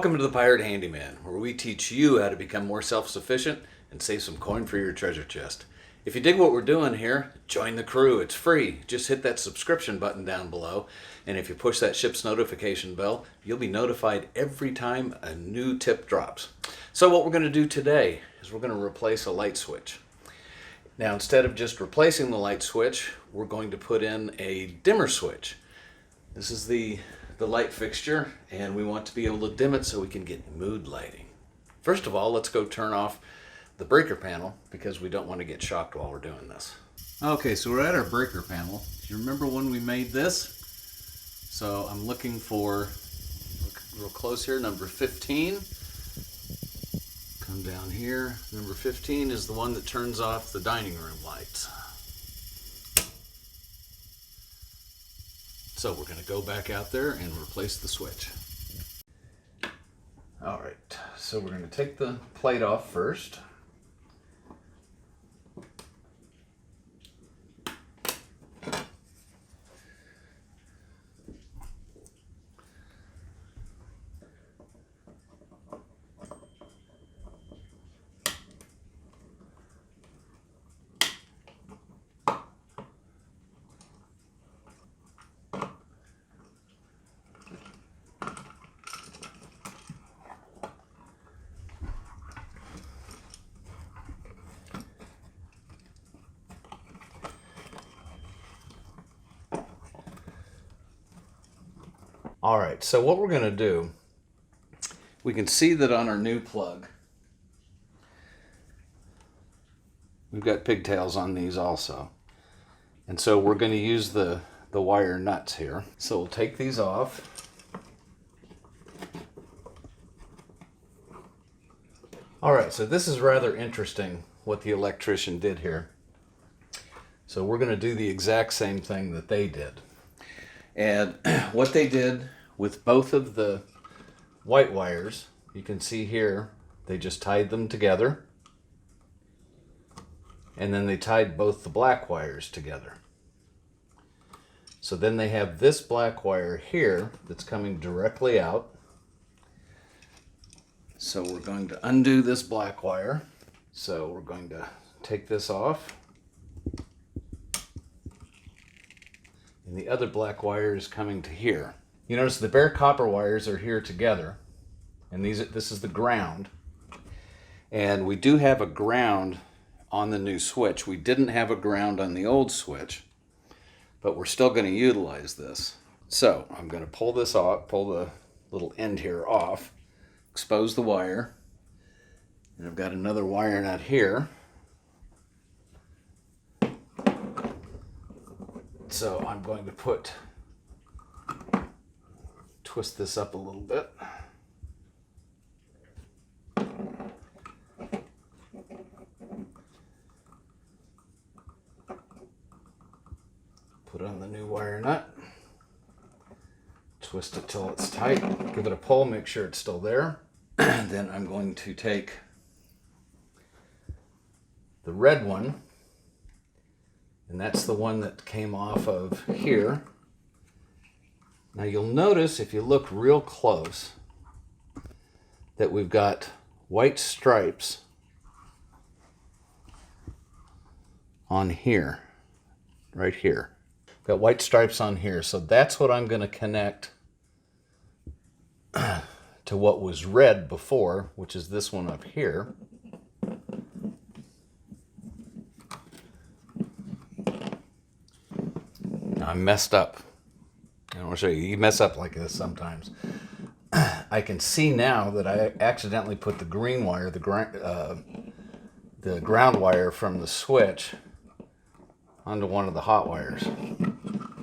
Welcome to the Pirate Handyman, where we teach you how to become more self-sufficient and save some coin for your treasure chest. If you dig what we're doing here, join the crew. It's free. Just hit that subscription button down below, and if you push that ship's notification bell, you'll be notified every time a new tip drops. So what we're going to do today is we're going to replace a light switch. Now, instead of just replacing the light switch, we're going to put in a dimmer switch. This is the light fixture, and we want to be able to dim it so we can get mood lighting. First of all, let's go turn off the breaker panel because we don't want to get shocked while we're doing this. Okay, so we're at our breaker panel. Do you remember when we made this? So I'm looking for, look real close here, number 15. Come down here. Number 15 is the one that turns off the dining room lights. So we're going to go back out there and replace the switch. All right, so we're going to take the plate off first. All right, so what we're going to do, we can see that on our new plug, we've got pigtails on these also. And so we're going to use the wire nuts here. So we'll take these off. All right, so this is rather interesting what the electrician did here. So we're going to do the exact same thing that they did. And what they did with both of the white wires, you can see here, they just tied them together. And then they tied both the black wires together. So then they have this black wire here that's coming directly out. So we're going to undo this black wire. So we're going to take this off. And the other black wire is coming to here. You notice the bare copper wires are here together, and this is the ground. And we do have a ground on the new switch. We didn't have a ground on the old switch, but we're still going to utilize this. So I'm going to pull this off, pull the little end here off, expose the wire, and I've got another wire nut here. So I'm going to twist this up a little bit. Put on the new wire nut. Twist it till it's tight. Give it a pull, make sure it's still there. Then I'm going to take the red one, and that's the one that came off of here. Now you'll notice if you look real close that we've got white stripes on here, right here. Got white stripes on here, so that's what I'm going to connect to what was red before, which is this one up here. I messed up. And I'll show you. You mess up like this sometimes. I can see now that I accidentally put the green wire, the ground wire from the switch onto one of the hot wires.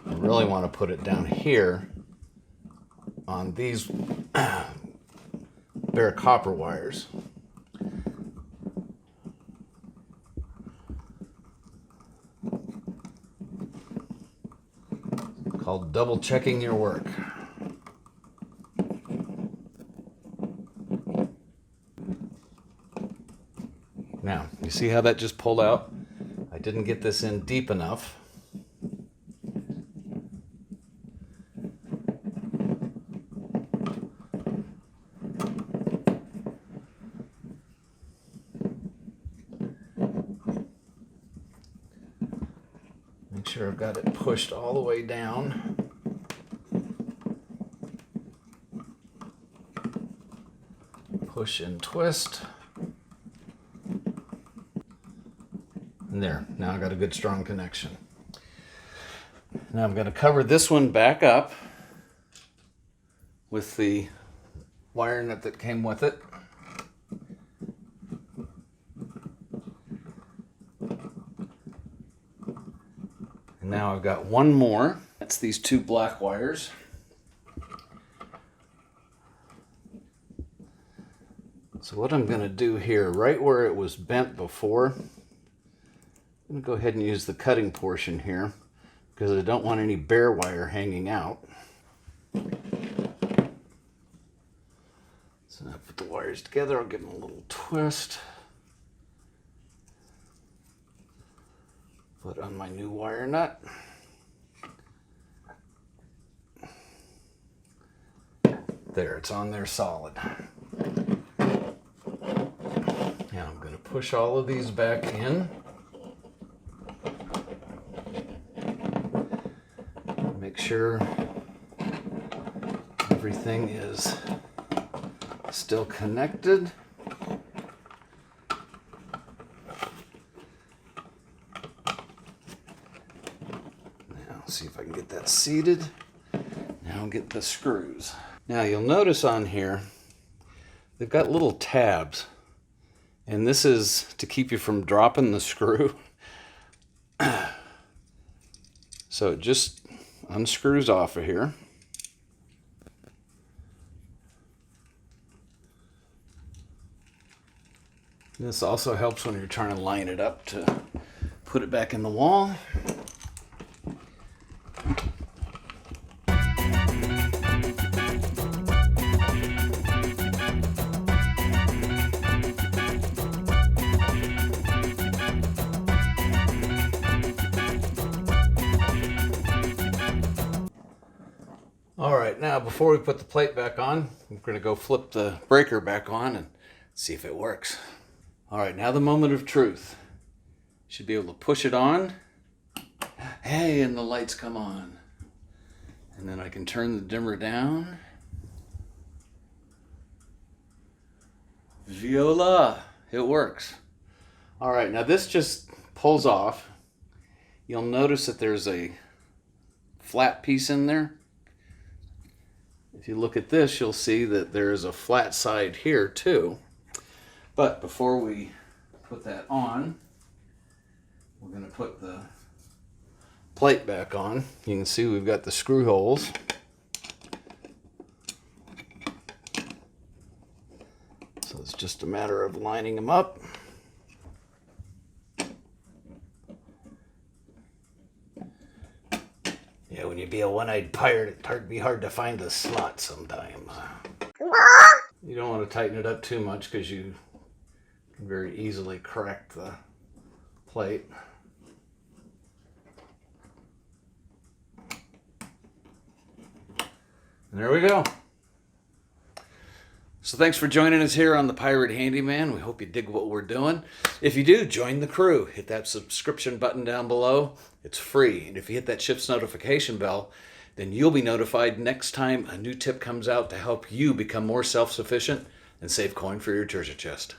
I really want to put it down here on these bare copper wires. Called double checking your work. Now, you see how that just pulled out? I didn't get this in deep enough. sure I've got it pushed all the way down. Push and twist. And there, now I've got a good strong connection. Now I'm going to cover this one back up with the wire nut that came with it. And now I've got one more. That's these two black wires. So what I'm going to do here, right where it was bent before, I'm going to go ahead and use the cutting portion here because I don't want any bare wire hanging out. So now put the wires together, I'll give them a little twist. Put on my new wire nut. There, it's on there solid. Now I'm going to push all of these back in. Make sure everything is still connected. Now see if I can get that seated. Now I'll get the screws. Now you'll notice on here they've got little tabs. And this is to keep you from dropping the screw. So it just unscrews off of here. This also helps when you're trying to line it up to put it back in the wall. All right, now before we put the plate back on, we're going to go flip the breaker back on and see if it works. All right, now the moment of truth. Should be able to push it on. Hey, and the lights come on. And then I can turn the dimmer down. Viola, it works. All right, now this just pulls off. You'll notice that there's a flat piece in there. If you look at this, you'll see that there's a flat side here too. But before we put that on, we're going to put the plate back on. You can see we've got the screw holes. So it's just a matter of lining them up. Yeah, when you be a one-eyed pirate, it'd be hard to find the slot sometimes. You don't want to tighten it up too much because you can very easily crack the plate. And there we go. So thanks for joining us here on the Pirate Handyman. We hope you dig what we're doing. If you do, join the crew. Hit that subscription button down below. It's free. And if you hit that ship's notification bell, then you'll be notified next time a new tip comes out to help you become more self-sufficient and save coin for your treasure chest.